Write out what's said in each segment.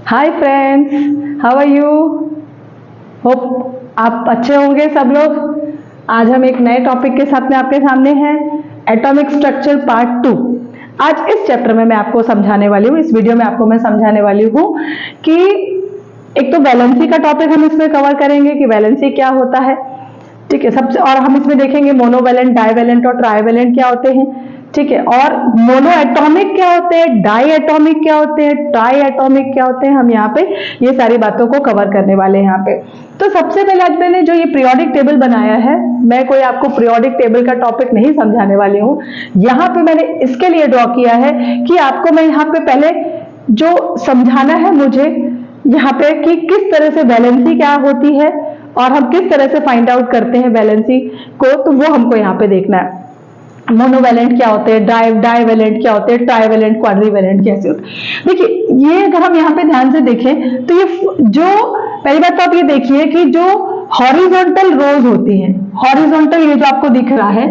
Hi friends, how are you? Hope आप अच्छे होंगे सब लोग। आज हम एक नए टॉपिक के साथ में आपके सामने हैं, एटॉमिक स्ट्रक्चर पार्ट 2। आज इस चैप्टर में मैं आपको समझाने वाली हूँ, इस वीडियो में आपको मैं समझाने वाली हूँ कि एक तो वैलेंसी का टॉपिक हम इसमें कवर करेंगे कि वैलेंसी क्या होता है, ठीक है। सबसे और हम इसमें देखेंगे मोनोवैलेंट, डाइवैलेंट और ट्राइवैलेंट क्या होते हैं, ठीक है। और मोनो एटॉमिक क्या होते हैं, डाई एटॉमिक क्या होते हैं, ट्राई एटॉमिक क्या होते हैं, हम यहाँ पे ये सारी बातों को कवर करने वाले हैं यहाँ पे। तो सबसे पहले आज मैंने जो ये पीरियोडिक टेबल बनाया है, मैं कोई आपको पीरियोडिक टेबल का टॉपिक नहीं समझाने वाली हूँ। यहाँ पे मैंने इसके लिए ड्रॉ किया है कि आपको मैं यहाँ पे पहले जो समझाना है मुझे यहाँ पे कि किस तरह से वैलेंसी क्या होती है और हम किस तरह से फाइंड आउट करते हैं वैलेंसी को, तो वो हमको यहाँ पे देखना है। मोनोवैलेंट क्या होते हैं, डाइवैलेंट क्या होते हैं, ट्राइवैलेंट, क्वाड्रीवैलेंट कैसे होते हैं। देखिए, ये अगर हम यहाँ पे ध्यान से देखें तो ये जो पहली बात तो आप ये देखिए कि जो हॉरिजॉन्टल रोज होती हैं, हॉरिजॉन्टल ये जो आपको दिख रहा है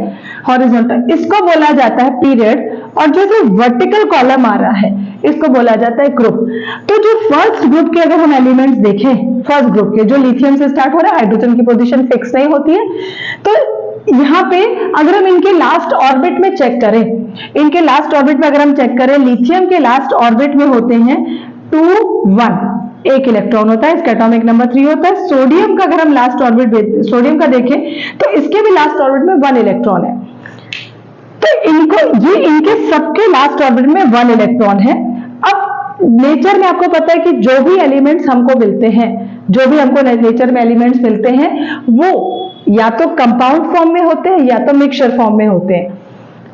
हॉरिजॉन्टल, इसको बोला जाता है पीरियड, और जो वर्टिकल कॉलम आ रहा है इसको बोला जाता है ग्रुप। तो जो फर्स्ट ग्रुप के अगर हम एलिमेंट्स देखें, फर्स्ट ग्रुप के जो लिथियम से स्टार्ट हो रहा है, हाइड्रोजन की पोजीशन फिक्स नहीं होती है, तो यहाँ पे अगर हम इनके लास्ट ऑर्बिट में चेक करें, इनके लास्ट ऑर्बिट में अगर हम चेक करें, लिथियम के लास्ट ऑर्बिट में होते हैं 2 1, एक इलेक्ट्रॉन होता है, इसका एटॉमिक नंबर 3 होता है। सोडियम का अगर हम लास्ट ऑर्बिट सोडियम का देखें तो इसके भी लास्ट ऑर्बिट में 1 इलेक्ट्रॉन है। तो इनके सबके लास्ट ऑर्बिट में 1 इलेक्ट्रॉन है। अब नेचर में आपको पता है कि जो भी एलिमेंट्स हमको मिलते हैं, जो भी हमको नेचर में एलिमेंट्स मिलते हैं, वो या तो कंपाउंड फॉर्म में होते हैं या तो मिक्सचर फॉर्म में होते हैं,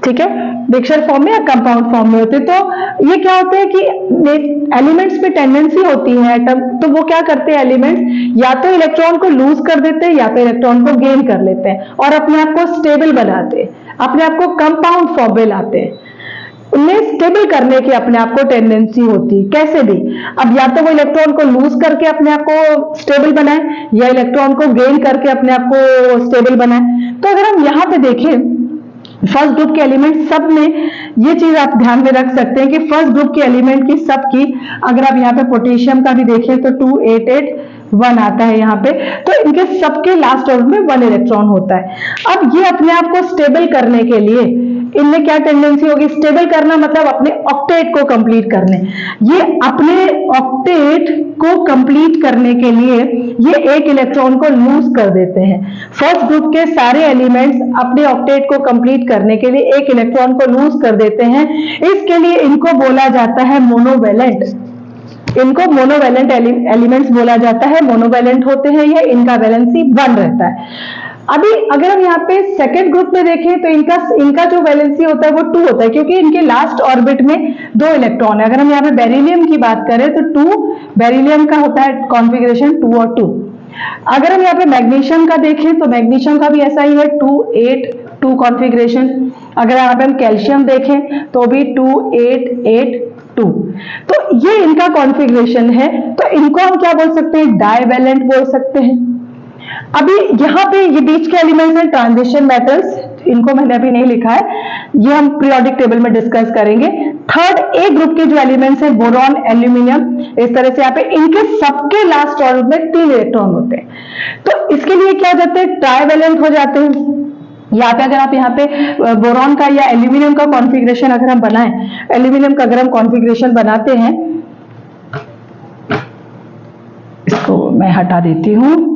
ठीक है। मिक्सचर फॉर्म में या कंपाउंड फॉर्म में होते हैं। तो ये क्या होता है कि एलिमेंट्स में टेंडेंसी होती है एटम, तो वो क्या करते हैं एलिमेंट्स, या तो इलेक्ट्रॉन को लूज कर देते हैं या तो इलेक्ट्रॉन को गेन कर लेते हैं और अपने आप को स्टेबल बनाते हैं, अपने आप को कंपाउंड फॉर्म में लाते हैं। उन्हें स्टेबल करने की अपने आप को टेंडेंसी होती है, कैसे भी। अब या तो वो इलेक्ट्रॉन को लूज करके अपने आप को स्टेबल बनाए या इलेक्ट्रॉन को गेन करके अपने आप को स्टेबल बनाए। तो अगर हम यहाँ पे देखें फर्स्ट ग्रुप के एलिमेंट सब में, ये चीज आप ध्यान में रख सकते हैं कि फर्स्ट ग्रुप के एलिमेंट की सब की, अगर आप यहाँ पे पोटेशियम का भी देखें तो 2 8 8 1 आता है यहाँ पे, तो इनके सबके लास्ट ऑर्बिट में 1 इलेक्ट्रॉन होता है। अब ये अपने आप को स्टेबल करने के लिए इनमें क्या टेंडेंसी होगी, स्टेबल करना मतलब अपने ऑक्टेट को कंप्लीट करने। ये अपने ऑक्टेट को कंप्लीट करने के लिए ये एक इलेक्ट्रॉन को लूज कर देते हैं। फर्स्ट ग्रुप के सारे एलिमेंट्स अपने ऑक्टेट को कंप्लीट करने के लिए एक इलेक्ट्रॉन को लूज कर देते हैं। इसके लिए इनको बोला जाता है मोनोवैलेंट। इनको मोनोवैलेंट एलिमेंट्स बोला जाता है, मोनोवैलेंट होते हैं ये, इनका वैलेंसी 1 रहता है। अभी अगर हम यहाँ पे सेकेंड ग्रुप में देखें तो इनका जो वैलेंसी होता है वो 2 होता है, क्योंकि इनके लास्ट ऑर्बिट में 2 इलेक्ट्रॉन है। अगर हम यहाँ पे बेरिलियम की बात करें तो 2 बेरिलियम का होता है कॉन्फ़िगरेशन 2 और 2। अगर हम यहाँ पे मैग्नीशियम का देखें तो मैग्नीशियम का भी ऐसा ही है 2 8 2 कॉन्फ़िगरेशन। अगर यहाँ पे हम कैल्शियम देखें तो भी 2 8 8 2। तो ये इनका कॉन्फ़िगरेशन है, तो इनको हम क्या बोल सकते हैं, डाइवैलेंट बोल सकते हैं। अभी यहाँ पे ये बीच के एलिमेंट्स हैं ट्रांजिशन मेटल्स, इनको मैंने अभी नहीं लिखा है, ये हम पीरियोडिक टेबल में डिस्कस करेंगे। थर्ड ए ग्रुप के जो एलिमेंट्स हैं बोरॉन, एल्यूमिनियम, इस तरह से यहाँ पे इनके सबके लास्ट ऑर्बिट में 3 इलेक्ट्रॉन होते हैं। तो इसके लिए क्या हो जाते हैं, ट्राइवैलेंट हो जाते हैं। यहाँ पे अगर आप यहाँ पे बोरॉन का या एल्यूमिनियम का कॉन्फ़िगरेशन अगर हम बनाएं, एल्यूमिनियम का अगर हम कॉन्फ़िगरेशन बनाते हैं, इसको मैं हटा देती हूँ।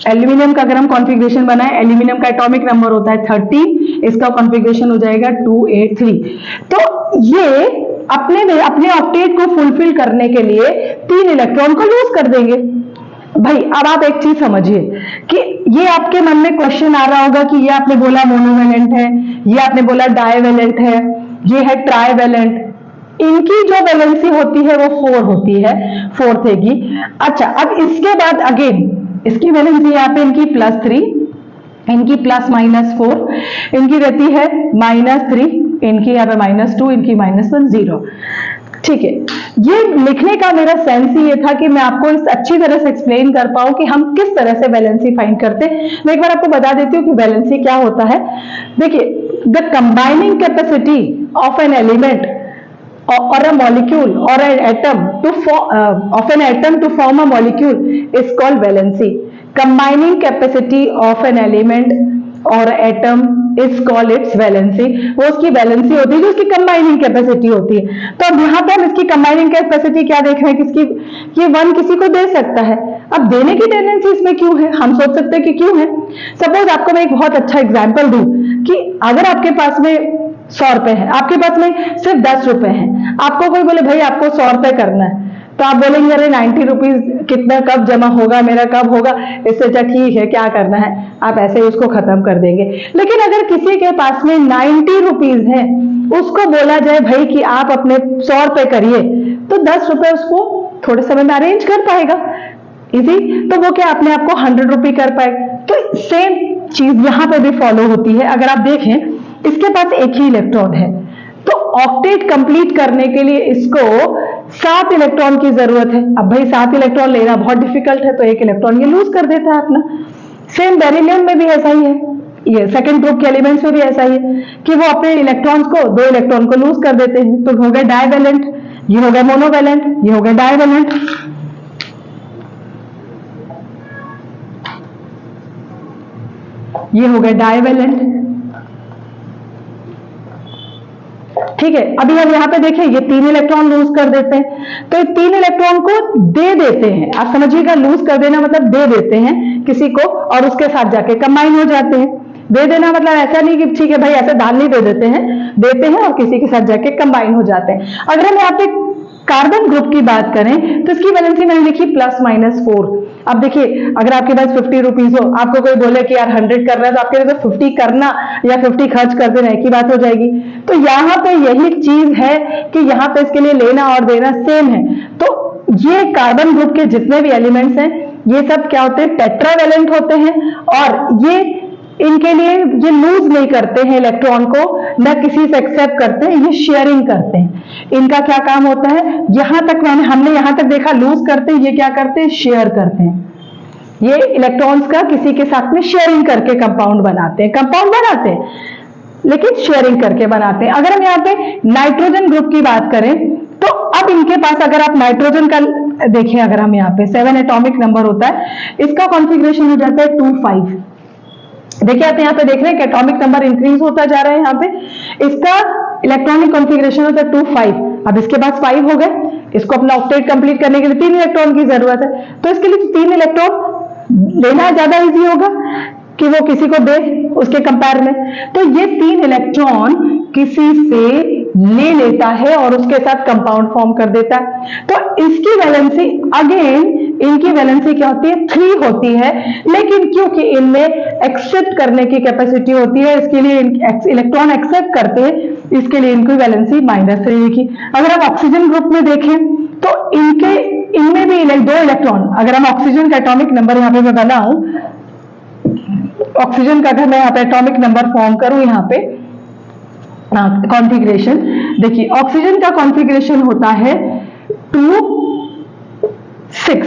एल्यूमिनियम का अगर हम कॉन्फ़िगरेशन बनाएं, एल्यूमिनियम का एटॉमिक नंबर होता है 30, इसका कॉन्फ़िगरेशन हो जाएगा 2 8 3। तो ये अपने ऑक्टेट को फुलफिल करने के लिए 3 इलेक्ट्रॉन को लूज कर देंगे। भाई अब आप एक चीज समझिए कि ये आपके मन में क्वेश्चन आ रहा होगा कि ये आपने बोला मोनोवैलेंट है, ये आपने बोला डाइवैलेंट है, ये है ट्राइवैलेंट, इनकी जो वैलेंसी होती है वो 4 होती है, 4th की। अच्छा, अब इसके बाद अगेन इसकी वैलेंसी यहाँ पे इनकी +3, इनकी ±4, इनकी रहती है -3, इनकी यहाँ पे -2, इनकी -1 0। ठीक है, ये लिखने का मेरा सेंस ही ये था कि मैं आपको इस अच्छी तरह से एक्सप्लेन कर पाऊं कि हम किस तरह से वैलेंसी फाइंड करते हैं। मैं एक बार आपको बता देती हूँ कि वैलेंसी क्या होता है। देखिए, the combining capacity of an element or a molecule or an atom of an atom to form a molecule is called valency. Combining capacity of an element or atom is called its valency. वो उसकी valency होती है जो उसकी combining capacity होती है। तो अब यहाँ पे हम इसकी कंबाइनिंग कैपेसिटी क्या देख रहे हैं, किसकी, ये वन किसी को दे सकता है। अब देने की टेंडेंसी इसमें क्यों है, हम सोच सकते हैं कि क्यों है। सपोज आपको मैं एक बहुत अच्छा एग्जाम्पल दूं कि अगर आपके पास में 100 रुपए है, आपके पास में सिर्फ 10 रुपए है, आपको कोई बोले भाई आपको 100 रुपए करना है, तो आप बोलेंगे अरे 90 रुपीज कितना कब जमा होगा, मेरा कब होगा, इससे अच्छा ठीक है क्या करना है, आप ऐसे ही उसको खत्म कर देंगे। लेकिन अगर किसी के पास में 90 रुपीज है, उसको बोला जाए भाई कि आप अपने 100 रुपए करिए, तो 10 रुपए उसको थोड़े समय में अरेंज कर पाएगा, इजी। तो वो क्या अपने आप को 100 रुपए कर पाएगा। तो सेम चीज यहां पे भी फॉलो होती है। अगर आप देखें इसके पास एक ही इलेक्ट्रॉन है, तो ऑक्टेट कंप्लीट करने के लिए इसको 7 इलेक्ट्रॉन की जरूरत है। अब भाई 7 इलेक्ट्रॉन लेना बहुत डिफिकल्ट है, तो एक इलेक्ट्रॉन ये लूज कर देता है अपना। सेम बेरिलियम में भी ऐसा ही है, ये सेकंड ग्रुप के एलिमेंट्स में भी ऐसा ही है कि वो अपने इलेक्ट्रॉन्स को 2 इलेक्ट्रॉन को लूज कर देते हैं। तो हो गया डाइवैलेंट, ये हो गया मोनोवैलेंट, ये हो गया डाइवैलेंट। ये हो गया डाइवैलेंट, ठीक है। अभी हम यहाँ पे देखें ये 3 इलेक्ट्रॉन लूज कर देते हैं, तो 3 इलेक्ट्रॉन को दे देते हैं। आप समझिएगा लूज कर देना मतलब दे देते हैं किसी को और उसके साथ जाके कंबाइन हो जाते हैं। दे देना मतलब ऐसा नहीं कि ठीक है भाई ऐसे दान नहीं दे देते हैं और किसी के साथ जाके कंबाइन हो जाते हैं। अगर हम यहाँ पे कार्बन ग्रुप की बात करें तो इसकी वैलेंसी मैंने लिखी +-4। अब देखिए अगर आपके पास 50 रुपीज हो, आपको कोई बोले कि यार 100 करना है, तो आपके लिए तो 50 करना या 50 खर्च कर देना एक ही बात हो जाएगी। तो यहाँ पे यही चीज है कि यहाँ पे इसके लिए लेना और देना सेम है। तो ये कार्बन ग्रुप के जितने भी एलिमेंट्स हैं ये सब क्या होते हैं, टेट्रावैलेंट होते हैं, और ये इनके लिए ये लूज नहीं करते हैं इलेक्ट्रॉन को, न किसी से एक्सेप्ट करते हैं, ये शेयरिंग करते हैं। इनका क्या काम होता है, यहां तक हमने यहां तक देखा लूज करते हैं, ये क्या करते हैं, शेयर करते हैं। ये इलेक्ट्रॉन्स का किसी के साथ में शेयरिंग करके कंपाउंड बनाते हैं, लेकिन शेयरिंग करके बनाते हैं। अगर हम यहाँ पे नाइट्रोजन ग्रुप की बात करें तो अब इनके पास अगर आप नाइट्रोजन का देखें, अगर हम यहाँ पे 7 एटॉमिक नंबर होता है, इसका कॉन्फ़िगरेशन हो जाता है 2-5। देखिए आप यहाँ पे देख रहे हैं कि एटॉमिक नंबर इंक्रीज होता जा रहा है। यहाँ पे इसका इलेक्ट्रॉनिक कॉन्फ़िगरेशन होता है 2-5। अब इसके पास 5 हो गए, इसको अपना ऑक्टेट कंप्लीट करने के लिए 3 इलेक्ट्रॉन की जरूरत है, तो इसके लिए 3 इलेक्ट्रॉन लेना ज्यादा इजी होगा कि वो किसी को दे उसके कंपेयर में। तो ये 3 इलेक्ट्रॉन किसी से ले लेता है और उसके साथ कंपाउंड फॉर्म कर देता है। तो इसकी वैलेंसी अगेन, इनकी वैलेंसी क्या होती है, 3 होती है, लेकिन क्योंकि इनमें एक्सेप्ट करने की कैपेसिटी होती है, इसके लिए इलेक्ट्रॉन एक्सेप्ट करते हैं, इसके लिए इनकी वैलेंसी -3 लिखी। अगर आप ऑक्सीजन ग्रुप में देखें तो इनमें भी 2 इलेक्ट्रॉन, अगर हम ऑक्सीजन का एटॉमिक नंबर यहाँ पे मैं बनाऊं, ऑक्सीजन का अगर मैं यहाँ पे एटॉमिक नंबर फॉर्म करूं, यहाँ पे कॉन्फ़िगरेशन देखिए, ऑक्सीजन का कॉन्फ़िगरेशन होता है 2-6,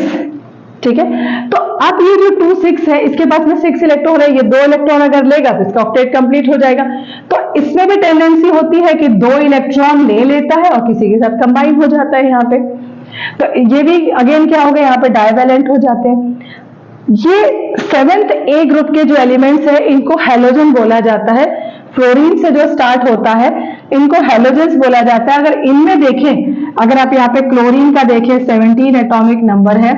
ठीक है। तो अब ये जो 2-6 है, इसके पास में 6 इलेक्ट्रॉन है, ये 2 इलेक्ट्रॉन अगर लेगा तो इसका ऑक्टेट कंप्लीट हो जाएगा। तो इसमें भी टेंडेंसी होती है कि 2 इलेक्ट्रॉन ले लेता है और किसी के साथ कंबाइन हो जाता है यहाँ पे। तो ये भी अगेन क्या होगा, यहाँ पे डाइवैलेंट हो जाते हैं। ये 7th A ग्रुप के जो एलिमेंट्स है इनको हैलोजन बोला जाता है। फ्लोरीन से जो स्टार्ट होता है इनको हैलोजेंस बोला जाता है। अगर इनमें देखें, अगर आप यहाँ पे क्लोरीन का देखें 17 एटॉमिक नंबर है,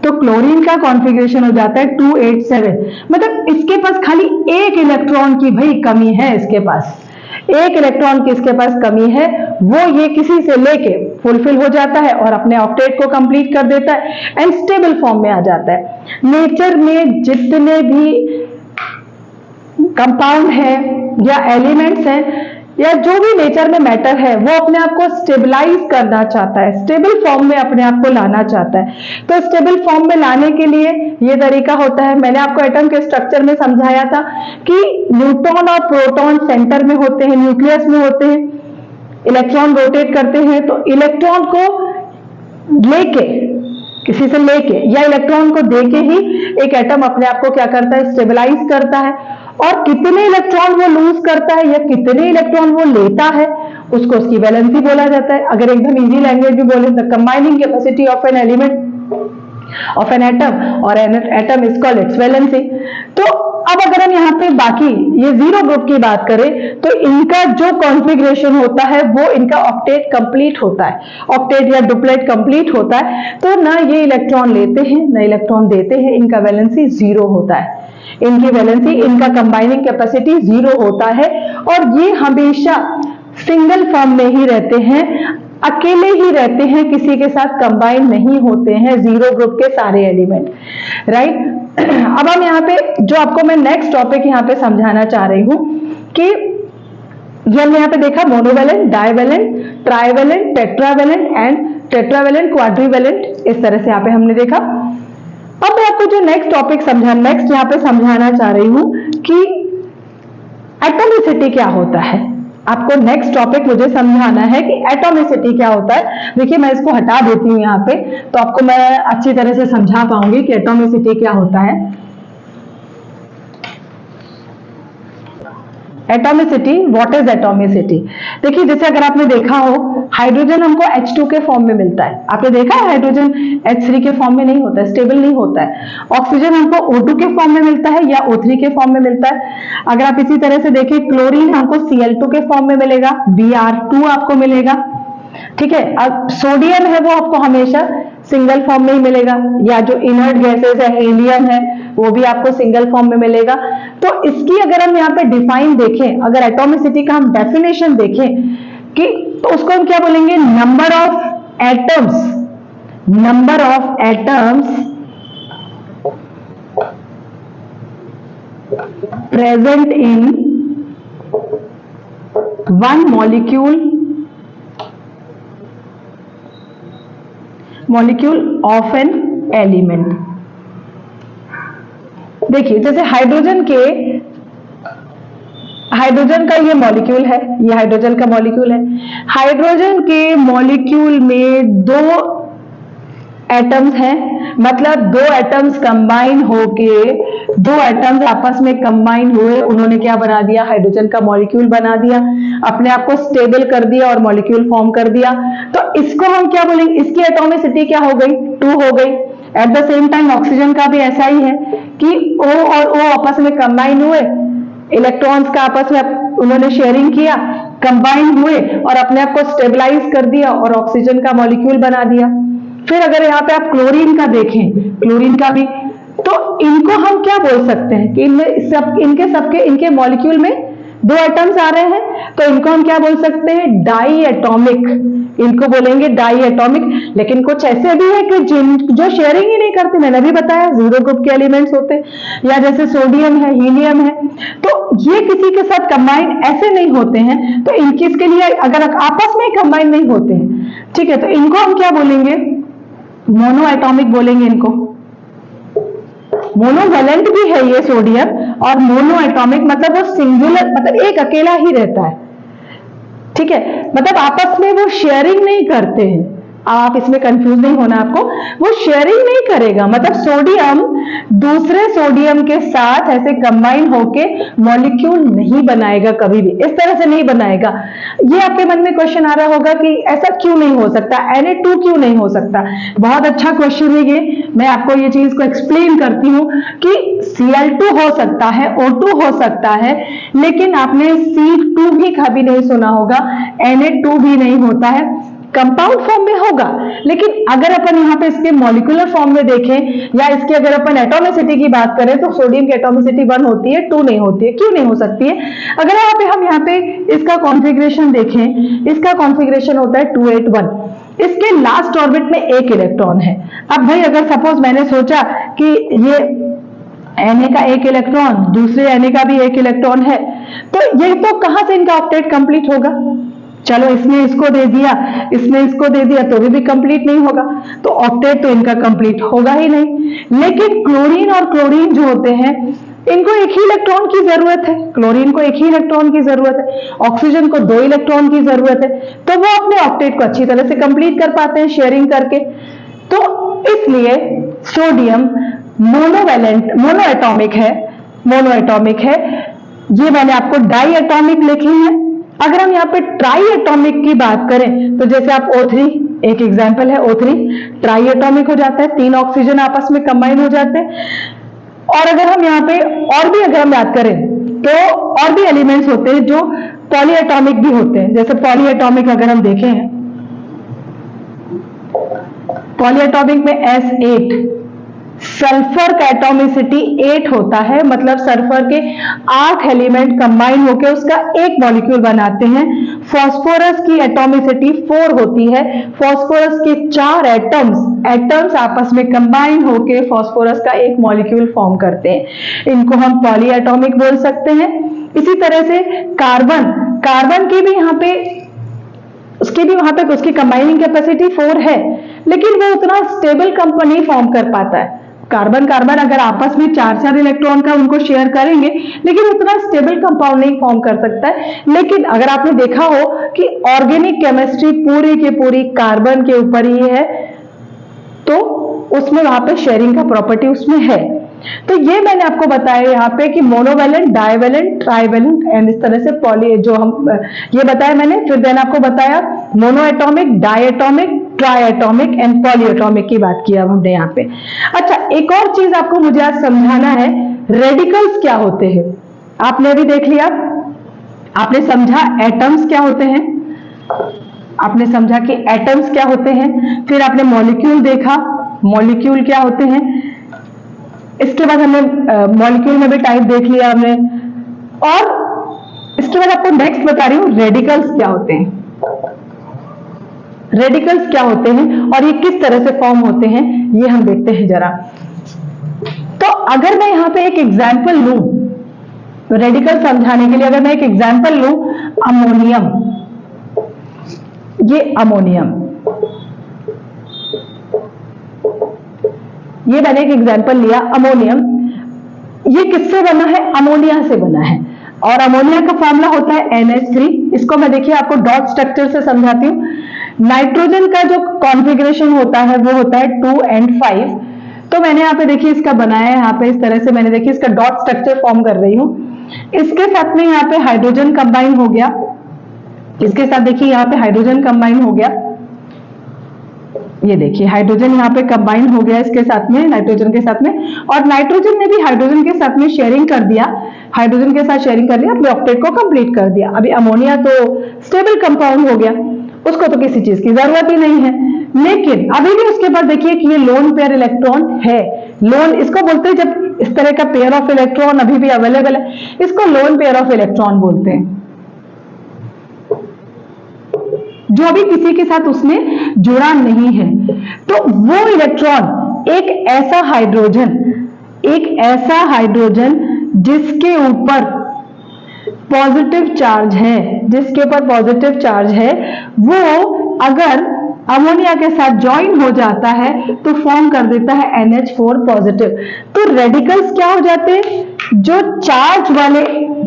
तो क्लोरीन का कॉन्फ़िगरेशन हो जाता है 287। मतलब इसके पास खाली 1 इलेक्ट्रॉन की भाई कमी है, इसके पास 1 इलेक्ट्रॉन की इसके पास कमी है, वो ये किसी से लेके फुलफिल हो जाता है और अपने ऑक्टेट को कंप्लीट कर देता है एंड स्टेबल फॉर्म में आ जाता है। नेचर में जितने भी कंपाउंड है या एलिमेंट्स हैं या जो भी नेचर में मैटर है, वो अपने आप को स्टेबलाइज करना चाहता है, स्टेबल फॉर्म में अपने आप को लाना चाहता है। तो स्टेबल फॉर्म में लाने के लिए ये तरीका होता है। मैंने आपको एटम के स्ट्रक्चर में समझाया था कि न्यूट्रॉन और प्रोटॉन सेंटर में होते हैं, न्यूक्लियस में होते हैं, इलेक्ट्रॉन रोटेट करते हैं। तो इलेक्ट्रॉन को लेके, किसी से लेके या इलेक्ट्रॉन को देके ही एक एटम अपने आप को क्या करता है, स्टेबलाइज करता है। और कितने इलेक्ट्रॉन वो लूज करता है या कितने इलेक्ट्रॉन वो लेता है, उसको उसकी वैलेंसी बोला जाता है। अगर एकदम इजी लैंग्वेज में बोले the combining capacity of an element of an atom और an atom is called its valency. तो अब अगर हम यहाँ पे बाकी ये जीरो ग्रुप की बात करें तो इनका जो कॉन्फ़िगरेशन होता है वो इनका ऑक्टेट कंप्लीट होता है, ऑक्टेट या डुप्लेट कंप्लीट होता है। तो ना ये इलेक्ट्रॉन लेते हैं ना इलेक्ट्रॉन देते हैं, इनका वैलेंसी जीरो होता है, इनकी वैलेंसी, इनका कंबाइनिंग कैपेसिटी जीरो होता है। और ये हमेशा सिंगल फॉर्म में ही रहते हैं, अकेले ही रहते हैं, किसी के साथ कंबाइन नहीं होते हैं जीरो ग्रुप के सारे एलिमेंट, राइट। अब हम यहाँ पे जो आपको मैं नेक्स्ट टॉपिक यहाँ पे समझाना चाह रही हूं कि ये हमने यहाँ पे देखा monovalent, divalent, trivalent, tetravalent and tetravalent, quadrivalent, इस तरह से यहाँ पे हमने देखा। अब मैं आपको जो नेक्स्ट टॉपिक नेक्स्ट यहाँ पे समझाना चाह रही हूं कि एटॉमिसिटी क्या होता है। आपको नेक्स्ट टॉपिक मुझे समझाना है कि एटॉमिसिटी क्या होता है। देखिए मैं इसको हटा देती हूं यहाँ पे, तो आपको मैं अच्छी तरह से समझा पाऊंगी कि एटॉमिसिटी क्या होता है। Atomicity, what is atomicity? देखिए जैसे अगर आपने देखा हो हाइड्रोजन हमको H2 के फॉर्म में मिलता है, आपने देखा है हाइड्रोजन H3 के फॉर्म में नहीं होता है, स्टेबल नहीं होता है। ऑक्सीजन हमको O2 के फॉर्म में मिलता है या O3 के फॉर्म में मिलता है। अगर आप इसी तरह से देखें क्लोरीन हमको Cl2 के फॉर्म में मिलेगा, Br2 आपको मिलेगा, ठीक है। अब सोडियम है वो आपको हमेशा सिंगल फॉर्म में ही मिलेगा, या जो इनर्ट गैसेस है हीलियम है वो भी आपको सिंगल फॉर्म में मिलेगा। तो इसकी अगर हम यहाँ पे डिफाइन देखें, अगर एटॉमिसिटी का हम डेफिनेशन देखें कि तो उसको हम क्या बोलेंगे, number of atoms, number of atoms present in one molecule of an element. देखिए जैसे हाइड्रोजन का ये मॉलिक्यूल है, ये हाइड्रोजन का मॉलिक्यूल है। हाइड्रोजन के मॉलिक्यूल में दो एटम्स हैं, मतलब दो एटम्स कंबाइन होके, दो एटम्स आपस में कंबाइन हुए, उन्होंने क्या बना दिया, हाइड्रोजन का मॉलिक्यूल बना दिया, अपने आप को स्टेबल कर दिया और मॉलिक्यूल फॉर्म कर दिया। तो इसको हम क्या बोलेंगे, इसकी एटॉमिसिटी क्या हो गई, 2 हो गई। At the same time oxygen का भी ऐसा ही है कि O और O आपस में कंबाइन हुए, इलेक्ट्रॉन्स का आपस में उन्होंने शेयरिंग किया, कंबाइन हुए और अपने आप को स्टेबलाइज कर दिया और ऑक्सीजन का मॉलिक्यूल बना दिया। फिर अगर यहाँ पे आप क्लोरीन का देखें, क्लोरीन का भी, तो इनको हम क्या बोल सकते हैं कि इनके मॉलिक्यूल में दो एटम्स आ रहे हैं, तो इनको हम क्या बोल सकते हैं, डाई एटॉमिक, इनको बोलेंगे डाई एटॉमिक। लेकिन कुछ ऐसे भी है कि जो शेयरिंग ही नहीं करते, मैंने भी बताया जीरो ग्रुप के एलिमेंट्स होते हैं, या जैसे सोडियम है, हीलियम है, तो ये किसी के साथ कंबाइन ऐसे नहीं होते हैं। तो इनकी इसके लिए अगर आपस में कंबाइन नहीं होते हैं, ठीक है, तो इनको हम क्या बोलेंगे, मोनो एटॉमिक बोलेंगे इनको। मोनोवैलेंट भी है ये सोडियम, और मोनो एटॉमिक मतलब वो सिंगुलर, मतलब एक अकेला ही रहता है, ठीक है, मतलब आपस में वो शेयरिंग नहीं करते हैं। आप इसमें कंफ्यूज नहीं होना आपको, वो शेयरिंग नहीं करेगा, मतलब सोडियम दूसरे सोडियम के साथ ऐसे कंबाइन होके मॉलिक्यूल नहीं बनाएगा, कभी भी इस तरह से नहीं बनाएगा। ये आपके मन में क्वेश्चन आ रहा होगा कि ऐसा क्यों नहीं हो सकता, Na2 क्यों नहीं हो सकता। बहुत अच्छा क्वेश्चन है ये, मैं आपको ये चीज को एक्सप्लेन करती हूँ कि Cl2 हो सकता है, O2 हो सकता है, लेकिन आपने C2 भी कभी नहीं सुना होगा, Na2 भी नहीं होता है, कंपाउंड फॉर्म में होगा। लेकिन अगर अपन यहाँ पे इसके मॉलिक्यूलर फॉर्म में देखें, या इसके अगर अपन एटॉमिसिटी की बात करें, तो सोडियम की एटॉमिसिटी 1 होती है, 2 नहीं होती है। क्यों नहीं हो सकती है? अगर हम यहाँ पे इसका कॉन्फ़िगरेशन देखें, इसका कॉन्फ़िगरेशन होता है 281, इसके लास्ट ऑर्बिट में एक इलेक्ट्रॉन है। अब भाई अगर सपोज मैंने सोचा कि ये Na का एक इलेक्ट्रॉन, दूसरे Na का भी एक इलेक्ट्रॉन है, तो ये तो कहां से इनका ऑक्टेट कंप्लीट होगा? चलो इसने इसको दे दिया, इसने इसको दे दिया, तो भी कंप्लीट नहीं होगा, तो ऑक्टेट तो इनका कंप्लीट होगा ही नहीं। लेकिन क्लोरीन और क्लोरीन जो होते हैं, इनको एक ही इलेक्ट्रॉन की जरूरत है, क्लोरीन को एक ही इलेक्ट्रॉन की जरूरत है, ऑक्सीजन को 2 इलेक्ट्रॉन की जरूरत है, तो वो अपने ऑक्टेट को अच्छी तरह से कंप्लीट कर पाते हैं शेयरिंग करके। तो इसलिए सोडियम मोनो एटॉमिक है। ये मैंने आपको डाई एटॉमिक लिखी है, अगर हम यहाँ पे ट्राई एटॉमिक की बात करें तो जैसे आप O3, एक एग्जाम्पल है O3, ट्राई एटॉमिक हो जाता है, 3 ऑक्सीजन आपस में कंबाइन हो जाते हैं। और अगर हम यहाँ पे और भी अगर हम बात करें तो और भी एलिमेंट्स होते हैं जो पॉली एटॉमिक भी होते हैं। जैसे पॉली एटॉमिक अगर हम देखें, पॉली एटॉमिक में S8, सल्फर का एटॉमिसिटी 8 होता है, मतलब सल्फर के 8 एलिमेंट कंबाइन होकर उसका एक मॉलिक्यूल बनाते हैं। फास्फोरस की एटॉमिसिटी 4 होती है, फास्फोरस के 4 एटम्स आपस में कंबाइन होकर फास्फोरस का एक मॉलिक्यूल फॉर्म करते हैं। इनको हम पॉली एटॉमिक बोल सकते हैं। इसी तरह से कार्बन की भी यहाँ पे उसकी कंबाइनिंग कैपेसिटी 4 है, लेकिन वो उतना स्टेबल कंपाउंड नहीं फॉर्म कर पाता है। कार्बन अगर आपस में 4 इलेक्ट्रॉन का उनको शेयर करेंगे, लेकिन उतना स्टेबल कंपाउंड नहीं फॉर्म कर सकता है। लेकिन अगर आपने देखा हो कि ऑर्गेनिक केमिस्ट्री पूरी की पूरी कार्बन के ऊपर ही है, तो उसमें वहां पे शेयरिंग का प्रॉपर्टी उसमें है। तो ये मैंने आपको बताया यहाँ पे कि मोनोवेलेंट, डाइवेलेंट, ट्राइवेलेंट एंड इस तरह से पॉली, जो हम ये बताया मैंने। फिर देन आपको बताया monoatomic, diatomic, triatomic and polyatomic की बात की अब हमने यहाँ पे। अच्छा, एक और चीज आपको मुझे आज समझाना है, रेडिकल्स क्या होते हैं। आपने अभी देख लिया, आपने समझा एटम्स क्या होते हैं, आपने समझा कि एटम्स क्या होते हैं, फिर आपने मॉलिक्यूल देखा, मॉलिक्यूल क्या होते हैं। इसके बाद हमने मॉलिक्यूल में भी टाइप देख लिया हमने, और इसके बाद आपको नेक्स्ट बता रही हूं रेडिकल्स क्या होते हैं। रेडिकल्स क्या होते हैं और ये किस तरह से फॉर्म होते हैं, ये हम देखते हैं जरा। तो अगर मैं यहां पे एक एग्जाम्पल लूं, रेडिकल समझाने के लिए अगर मैं एक एग्जाम्पल लूं, अमोनियम, ये अमोनियम, ये मैंने एक एग्जाम्पल लिया अमोनियम। ये किससे बना है, अमोनिया से बना है, और अमोनिया का फॉर्मूला होता है NH3। इसको मैं देखिए आपको डॉट स्ट्रक्चर से समझाती हूँ। नाइट्रोजन का जो कॉन्फ़िगरेशन होता है वो होता है 2 and 5। तो मैंने यहाँ पे देखिए इसका बनाया है, यहाँ पे इस तरह से मैंने देखिए इसका डॉट स्ट्रक्चर फॉर्म कर रही हूँ। इसके साथ में यहाँ पे हाइड्रोजन कंबाइन हो गया, इसके साथ देखिए यहाँ पे हाइड्रोजन कंबाइन हो गया, ये देखिए हाइड्रोजन यहाँ पे कंबाइन हो गया इसके साथ में, नाइट्रोजन के साथ में, और नाइट्रोजन ने भी हाइड्रोजन के साथ में शेयरिंग कर दिया, हाइड्रोजन के साथ शेयरिंग कर दिया, अपने ऑक्टेट को कंप्लीट कर दिया। अभी अमोनिया तो स्टेबल कंपाउंड हो गया, उसको तो किसी चीज की जरूरत ही नहीं है। लेकिन अभी भी उसके बाद देखिए कि ये लोन पेयर इलेक्ट्रॉन है, लोन इसको बोलते हैं जब इस तरह का पेयर ऑफ इलेक्ट्रॉन अभी भी अवेलेबल है, इसको लोन पेयर ऑफ इलेक्ट्रॉन बोलते हैं, जो अभी किसी के साथ उसने जुड़ा नहीं है। तो वो इलेक्ट्रॉन एक ऐसा हाइड्रोजन जिसके ऊपर पॉजिटिव चार्ज है, जिसके ऊपर पॉजिटिव चार्ज है, वो अगर अमोनिया के साथ ज्वाइन हो जाता है तो फॉर्म कर देता है NH4 पॉजिटिव। तो रेडिकल्स क्या हो जाते हैं, जो चार्ज वाले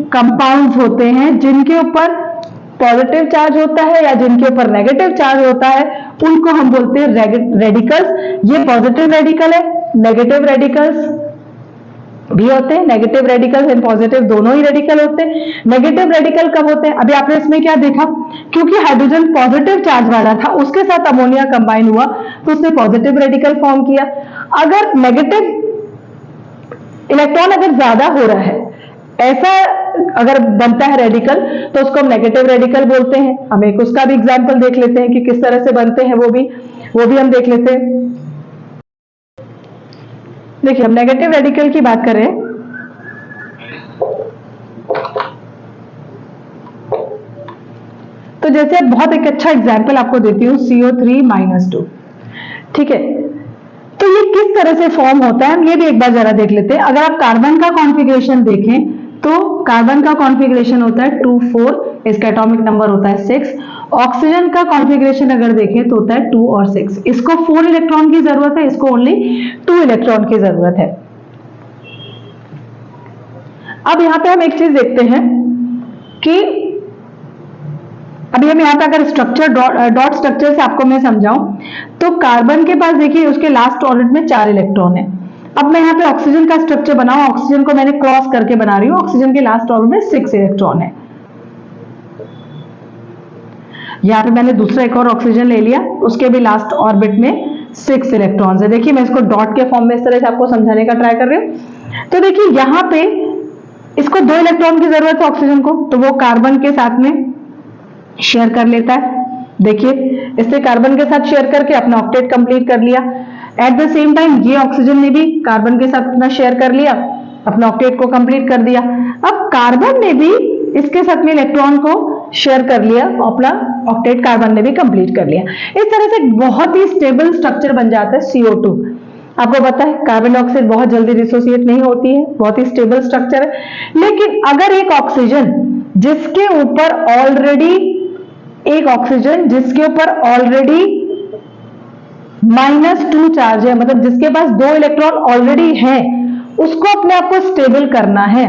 कंपाउंड्स होते हैं जिनके ऊपर पॉजिटिव चार्ज होता है या जिनके ऊपर नेगेटिव चार्ज होता है, उनको हम बोलते हैं रेडिकल्स। ये पॉजिटिव रेडिकल है, नेगेटिव रेडिकल्स भी होते हैं, नेगेटिव रेडिकल्स एंड पॉजिटिव दोनों ही रेडिकल होते हैं। नेगेटिव रेडिकल कब होते हैं, अभी आपने इसमें क्या देखा, क्योंकि हाइड्रोजन पॉजिटिव चार्ज वाला था, उसके साथ अमोनिया कंबाइन हुआ तो उसने पॉजिटिव रेडिकल फॉर्म किया। अगर नेगेटिव इलेक्ट्रॉन अगर ज्यादा हो रहा है, ऐसा अगर बनता है रेडिकल, तो उसको हम नेगेटिव रेडिकल बोलते हैं। हम एक उसका भी एग्जांपल देख लेते हैं कि किस तरह से बनते हैं, वो भी हम देख लेते हैं। देखिए हम नेगेटिव रेडिकल की बात करें, तो जैसे बहुत एक अच्छा एग्जांपल आपको देती हूं, CO3-2, ठीक है। तो ये किस तरह से फॉर्म होता है, हम ये भी एक बार जरा देख लेते हैं। अगर आप कार्बन का कॉन्फ़िगरेशन देखें तो कार्बन का कॉन्फ़िगरेशन होता है 2-4, इसका एटॉमिक नंबर होता है 6। ऑक्सीजन का कॉन्फ़िगरेशन अगर देखें तो होता है 2 और 6। इसको 4 इलेक्ट्रॉन की जरूरत है, इसको ओनली 2 इलेक्ट्रॉन की जरूरत है। अब यहां पे हम एक चीज देखते हैं कि अभी हम यहाँ पे अगर स्ट्रक्चर डॉट स्ट्रक्चर से आपको मैं समझाऊं, तो कार्बन के पास देखिए उसके लास्ट ऑर्बिट में 4 इलेक्ट्रॉन है। अब मैं यहाँ पे ऑक्सीजन का स्ट्रक्चर बनाऊं, ऑक्सीजन को मैंने क्रॉस करके बना रही हूँ, ऑक्सीजन के लास्ट ऑर्बिट में 6 इलेक्ट्रॉन है। यहाँ पे मैंने दूसरा एक और ऑक्सीजन ले लिया, उसके भी लास्ट ऑर्बिट में 6 इलेक्ट्रॉन्स है। देखिए मैं इसको डॉट के फॉर्म में इस तरह से आपको समझाने का ट्राई कर रही हूँ। तो देखिए यहाँ पे इसको 2 इलेक्ट्रॉन की जरूरत है ऑक्सीजन को, तो वो कार्बन के साथ में शेयर कर लेता है। देखिए इसने कार्बन के साथ शेयर करके अपना ऑक्टेट कंप्लीट कर लिया। एट द सेम टाइम ये ऑक्सीजन ने भी कार्बन के साथ अपना शेयर कर लिया, अपना ऑक्टेट को कंप्लीट कर दिया। अब कार्बन ने भी इसके साथ में इलेक्ट्रॉन को शेयर कर लिया, अपना ऑक्टेट कार्बन ने भी कंप्लीट कर लिया। इस तरह से बहुत ही स्टेबल स्ट्रक्चर बन जाता है CO2। आपको पता है कार्बन डाइऑक्साइड बहुत जल्दी डिसोसिएट नहीं होती है, बहुत ही स्टेबल स्ट्रक्चर है। लेकिन अगर एक ऑक्सीजन जिसके ऊपर ऑलरेडी -2 चार्ज है, मतलब जिसके पास 2 इलेक्ट्रॉन ऑलरेडी है, उसको अपने आप को स्टेबल करना है,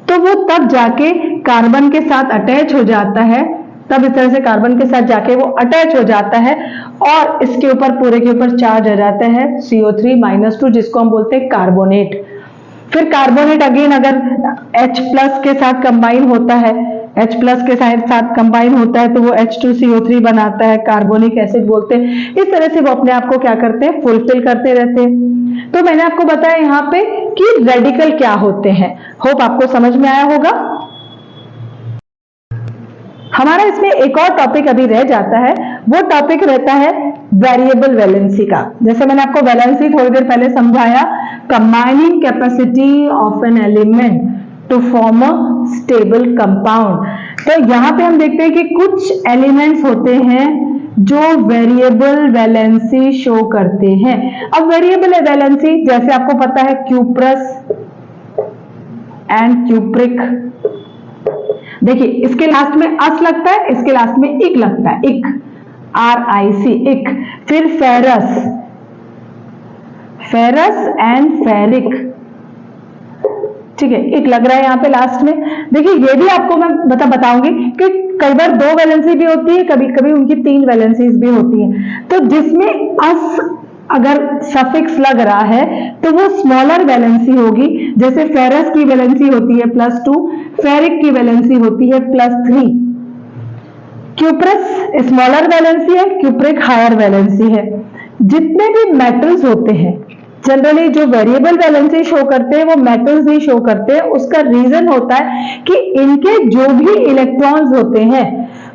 तो वो तब जाके कार्बन के साथ अटैच हो जाता है। तब इस तरह से कार्बन के साथ जाके वो अटैच हो जाता है और इसके ऊपर पूरे के ऊपर चार्ज आ जाता है CO3-2, जिसको हम बोलते हैं कार्बोनेट। फिर कार्बोनेट अगेन अगर H+ के साथ कंबाइन होता है, H+ के साथ कंबाइन होता है तो वो H2CO3 बनाता है, कार्बोनिक एसिड बोलते हैं। इस तरह से वो अपने आप को क्या करते हैं, फुलफिल करते रहते हैं। तो मैंने आपको बताया यहाँ पे कि रेडिकल क्या होते हैं। होप आपको समझ में आया होगा। हमारा इसमें एक और टॉपिक अभी रह जाता है, वो टॉपिक रहता है वेरिएबल वैलेंसी का। जैसे मैंने आपको वैलेंसी थोड़ी देर पहले समझाया, combining capacity of an element to form a stable compound. तो यहाँ पे हम देखते हैं कि कुछ एलिमेंट्स होते हैं जो वेरिएबल वैलेंसी शो करते हैं। अब वेरिएबल वैलेंसी जैसे आपको पता है क्यूप्रस एंड क्यूप्रिक। देखिए इसके लास्ट में अस लगता है, इसके लास्ट में इक लगता है, इक, RIC, इक। फिर फेरस एंड फेरिक, ठीक है, इक लग रहा है यहाँ पे लास्ट में। देखिए ये भी आपको मैं बताऊंगी कि कई बार 2 वैलेंसी भी होती है, कभी कभी उनकी 3 वैलेंसीज भी होती है। तो जिसमें अस अगर सफिक्स लग रहा है तो वो स्मॉलर वैलेंसी होगी। जैसे फेरस की वैलेंसी होती है +2, फेरिक की वैलेंसी होती है +3। क्यूप्रस स्मॉलर वैलेंसी है, क्यूप्रिक हायर वैलेंसी है। जितने भी मेटल्स होते हैं जनरली जो वेरिएबल वैलेंसी शो करते हैं वो मेटल्स ही शो करते हैं। उसका रीजन होता है कि इनके जो भी इलेक्ट्रॉन्स होते हैं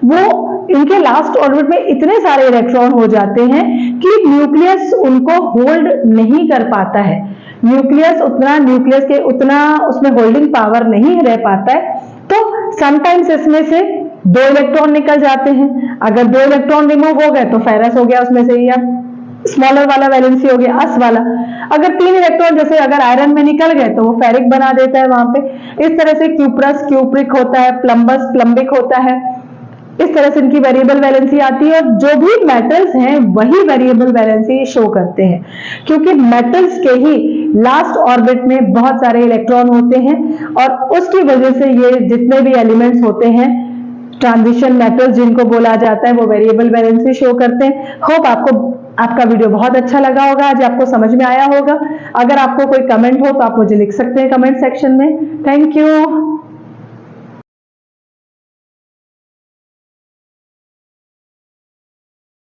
वो इनके लास्ट ऑर्बिट में इतने सारे इलेक्ट्रॉन हो जाते हैं कि न्यूक्लियस उनको होल्ड नहीं कर पाता है। न्यूक्लियस के उतना उसमें होल्डिंग पावर नहीं रह पाता है। तो समटाइम्स इसमें से 2 इलेक्ट्रॉन निकल जाते हैं। अगर 2 इलेक्ट्रॉन रिमूव हो गए तो फेरस हो गया उसमें से, या स्मॉलर वाला वैलेंसी हो गया अस वाला। अगर 3 इलेक्ट्रॉन जैसे अगर आयरन में निकल गए तो वो फेरिक बना देता है वहां पे। इस तरह से क्यूप्रस क्यूप्रिक होता है, प्लम्बस प्लम्बिक होता है। इस तरह से इनकी वेरिएबल वैलेंसी आती है। और जो भी मेटल्स हैं वही वेरिएबल वैलेंसी शो करते हैं, क्योंकि मेटल्स के ही लास्ट ऑर्बिट में बहुत सारे इलेक्ट्रॉन होते हैं और उसकी वजह से ये जितने भी एलिमेंट्स होते हैं ट्रांजिशन मेटल्स जिनको बोला जाता है वो वेरिएबल वैलेंसी शो करते हैं। होप आपका वीडियो बहुत अच्छा लगा होगा, आज आपको समझ में आया होगा। अगर आपको कोई कमेंट हो तो आप मुझे लिख सकते हैं कमेंट सेक्शन में। Thank you.